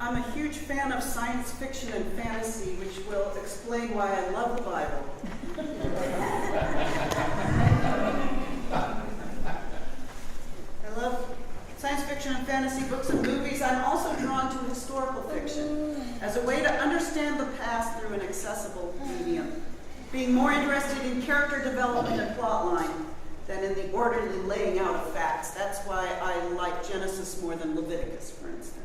I'm a huge fan of science fiction and fantasy, which will explain why I love the Bible. I love science fiction and fantasy books and movies. I'm also drawn to historical fiction as a way to understand the past through an accessible medium, being more interested in character development and plotline than in the orderly laying out of facts. That's why I like Genesis more than Leviticus, for instance.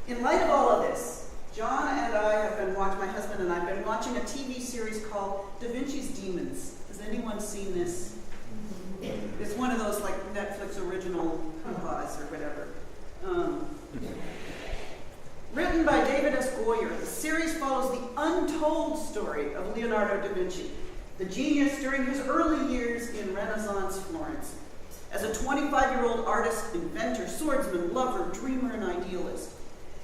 In light of all of this, John and I have been watching, my husband and I have been watching a TV series called Da Vinci's Demons. Has anyone seen this? It's one of those like Netflix original hoo-has or whatever. Written by David S. Goyer, the series follows the untold story of Leonardo da Vinci, the genius during his early years in Renaissance Florence. As a 25-year-old artist, inventor, swordsman, lover, dreamer, and idealist,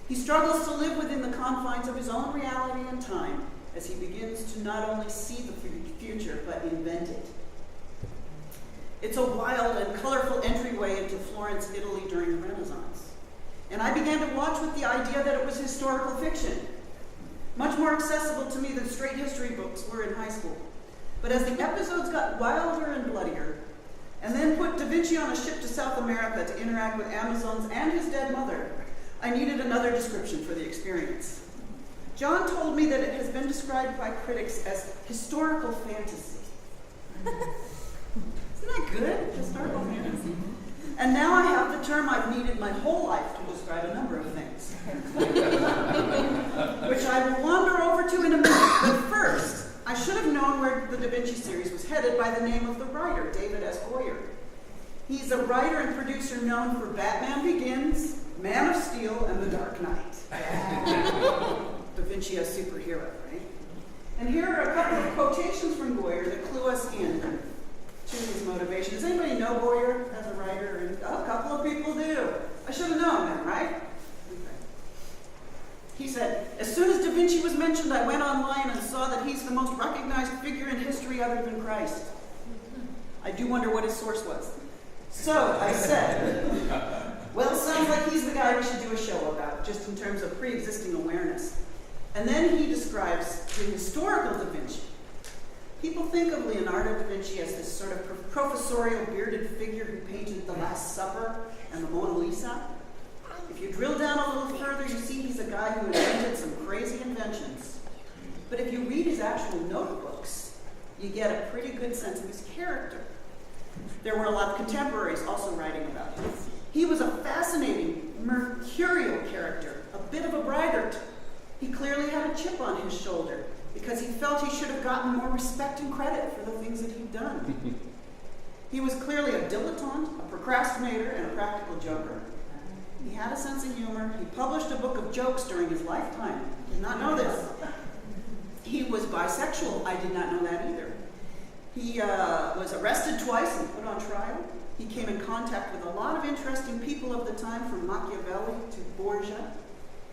he struggles to live within the confines of his own reality and time as he begins to not only see the future, but invent it. It's a wild and colorful entryway into Florence, Italy during the Renaissance. And I began to watch with the idea that it was historical fiction, much more accessible to me than straight history books were in high school. But as the episodes got wilder and bloodier, and then put Da Vinci on a ship to South America to interact with Amazons and his dead mother, I needed another description for the experience. John told me that it has been described by critics as historical fantasy. Isn't that good? Historical fantasy. And now I have the term I've needed my whole life to describe a number of things, which I will wander over to in a minute. But first, I should have known where the Da Vinci series was headed by the name of the writer, David S. Goyer. He's a writer and producer known for Batman Begins, Man of Steel, and The Dark Knight. Da Vinci as superhero, right? And here are a couple of quotations from Goyer that clue us in to his motivation. Does anybody know Goyer as a writer? And a couple of people do. I should have known that, right? Okay. He said, as soon as Da Vinci was mentioned, I went online and saw that he's the most recognized figure in history other than Christ. I do wonder what his source was. So I said, well, it sounds like he's the guy we should do a show about, just in terms of pre-existing awareness. And then he describes the historical Da Vinci. People think of Leonardo da Vinci as this sort of professorial bearded figure who painted The Last Supper and the Mona Lisa. If you drill down a little further, you see he's a guy who invented some crazy inventions. But if you read his actual notebooks, you get a pretty good sense of his character. There were a lot of contemporaries also writing about him. He was a fascinating, mercurial character, a bit of a braggart. He clearly had a chip on his shoulder because he felt he should have gotten more respect and credit for the things that he'd done. He was clearly a dilettante, a procrastinator, and a practical joker. He had a sense of humor. He published a book of jokes during his lifetime. Did not know this. He was bisexual. I did not know that either. He was arrested twice and put on trial. He came in contact with a lot of interesting people of the time, from Machiavelli to Borgia.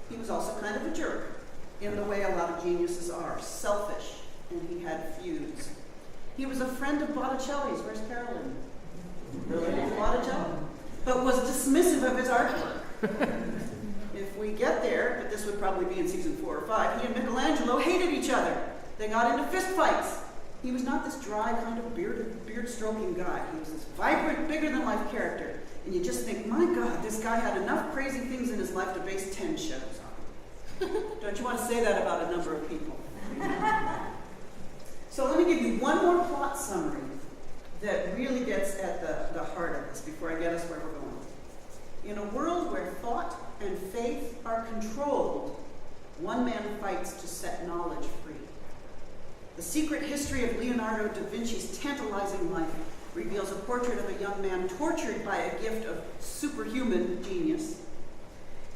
He was also kind of a jerk, in the way a lot of geniuses are, selfish, and he had feuds. He was a friend of Botticelli's. Where's Carolyn? Related to Botticelli? But was dismissive of his artwork. If we get there, but this would probably be in season 4 or 5, he and Michelangelo hated each other. They got into fistfights. He was not this dry kind of beard-stroking guy. He was this vibrant, bigger-than-life character. And you just think, my God, this guy had enough crazy things in his life to base 10 shows on. Don't you want to say that about a number of people? So let me give you one more plot summary that really gets at the heart of this before I get us where we're going. In a world where thought and faith are controlled, one man fights to set knowledge free. The secret history of Leonardo da Vinci's tantalizing life reveals a portrait of a young man tortured by a gift of superhuman genius.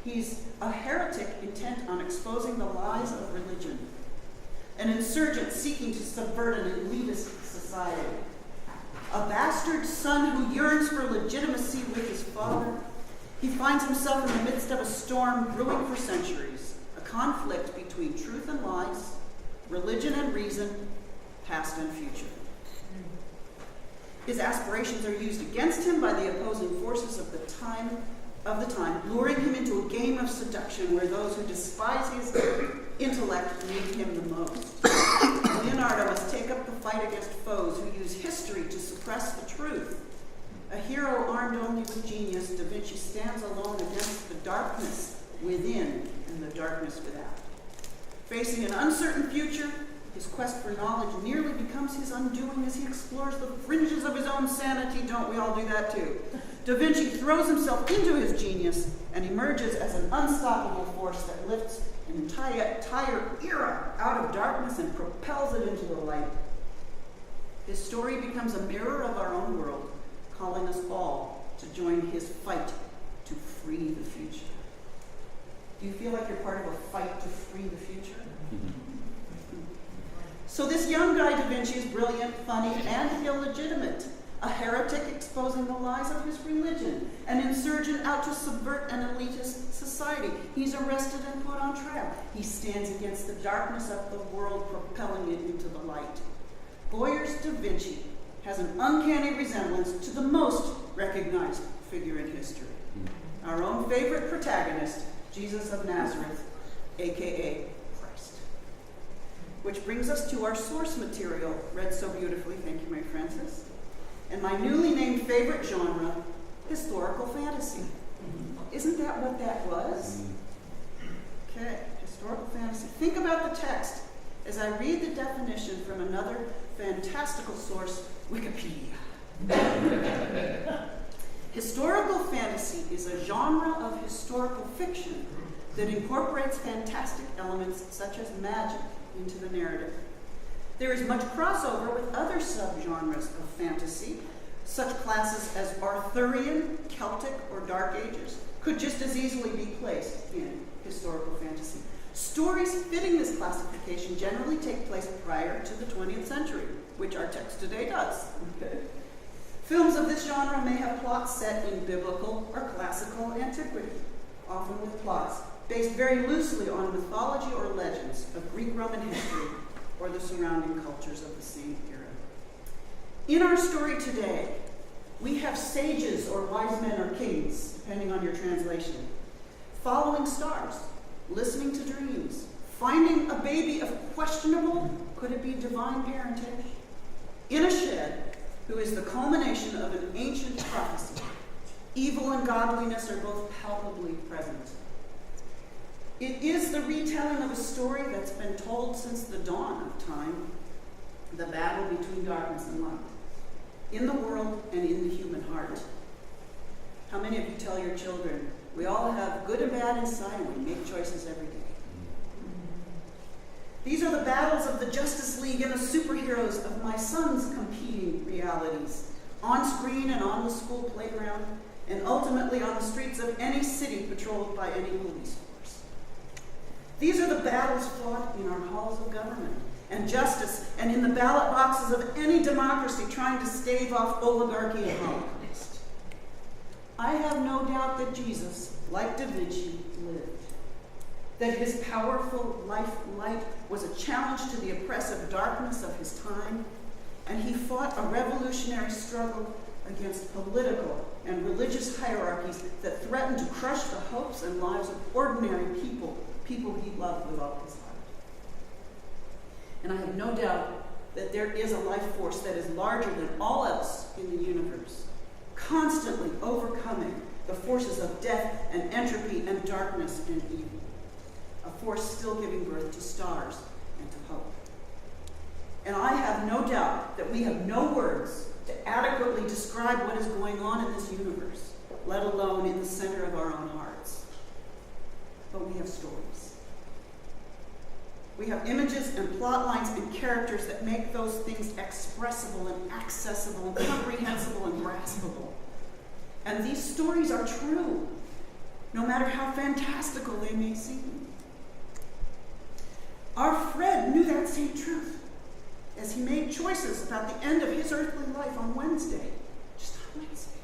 He's a heretic intent on exposing the lies of religion, an insurgent seeking to subvert an elitist society, a bastard son who yearns for legitimacy with his father. He finds himself in the midst of a storm brewing for centuries, a conflict between truth and lies, religion and reason, past and future. His aspirations are used against him by the opposing forces of the time, of the time, luring him into a game of seduction where those who despise his intellect need him the most. Leonardo must take up the fight against foes who use history to suppress the truth. A hero armed only with genius, Da Vinci stands alone against the darkness within and the darkness without. Facing an uncertain future, his quest for knowledge nearly becomes his undoing as he explores the fringes of his own sanity. Don't we all do that too? Da Vinci throws himself into his genius and emerges as an unstoppable force that lifts an entire era out of darkness and propels it into the light. His story becomes a mirror of our own world, calling us all to join his fight to free the future. Do you feel like you're part of a fight to free the future? So this young guy Da Vinci is brilliant, funny, and illegitimate. A heretic exposing the lies of his religion, an insurgent out to subvert an elitist society. He's arrested and put on trial. He stands against the darkness of the world, propelling it into the light. Goyer's Da Vinci has an uncanny resemblance to the most recognized figure in history. Our own favorite protagonist, Jesus of Nazareth, aka Christ. Which brings us to our source material, read so beautifully, thank you, Mary Frances, and my newly named favorite genre, historical fantasy. Isn't that what that was? Okay, historical fantasy. Think about the text as I read the definition from another fantastical source, Wikipedia. Historical fantasy is a genre of historical fiction that incorporates fantastic elements such as magic into the narrative. There is much crossover with other subgenres of fantasy. Such classes as Arthurian, Celtic, or Dark Ages could just as easily be placed in historical fantasy. Stories fitting this classification generally take place prior to the 20th century, which our text today does. Okay. Films of this genre may have plots set in biblical or classical antiquity, often with plots based very loosely on mythology or legends of Greek-Roman history or the surrounding cultures of the same era. In our story today, we have sages or wise men or kings, depending on your translation, following stars, listening to dreams, finding a baby of questionable, could it be divine parentage, in a shed, who is the culmination of an ancient prophecy. Evil and godliness are both palpably present. It is the retelling of a story that's been told since the dawn of time, the battle between darkness and light, in the world and in the human heart. How many of you tell your children, we all have good and bad inside and we make choices every day? These are the battles of the Justice League and the superheroes of my son's competing realities, on screen and on the school playground, and ultimately on the streets of any city patrolled by any police force. These are the battles fought in our halls of government and justice and in the ballot boxes of any democracy trying to stave off oligarchy and holocaust. I have no doubt that Jesus, like Da Vinci, lived. That his powerful life light was a challenge to the oppressive darkness of his time, and he fought a revolutionary struggle against political and religious hierarchies that threatened to crush the hopes and lives of ordinary people he loved with all his heart. And I have no doubt that there is a life force that is larger than all else in the universe, constantly overcoming the forces of death and entropy and darkness and evil. A force still giving birth to stars and to hope. And I have no doubt that we have no words to adequately describe what is going on in this universe, let alone in the center of our own hearts. But we have stories. We have images and plot lines and characters that make those things expressible and accessible and comprehensible and graspable. And these stories are true, no matter how fantastical they may seem. Our Fred knew that same truth as he made choices about the end of his earthly life on Wednesday, just on Wednesday.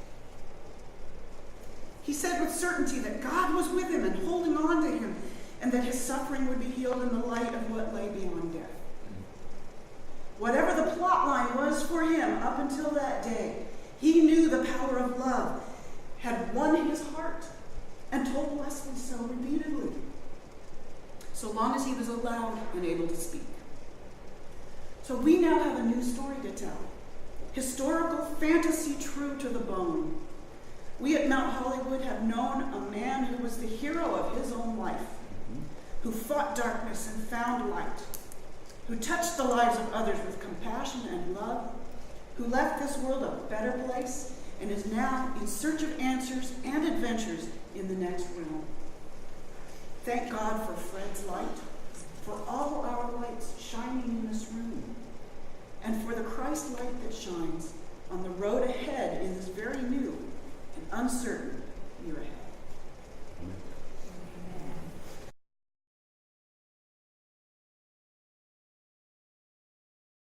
He said with certainty that God was with him and holding on to him, and that his suffering would be healed in the light of what lay beyond death. Whatever the plot line was for him up until that day, he knew the power of love had won his heart and told Wesley so repeatedly, so long as he was allowed and able to speak. So we now have a new story to tell. Historical fantasy true to the bone. We at Mount Hollywood have known a man who was the hero of his own life, who fought darkness and found light, who touched the lives of others with compassion and love, who left this world a better place and is now in search of answers and adventures in the next realm. Thank God for Fred's light, for all our lights shining in this room, and for the Christ light that shines on the road ahead in this very new and uncertain year ahead.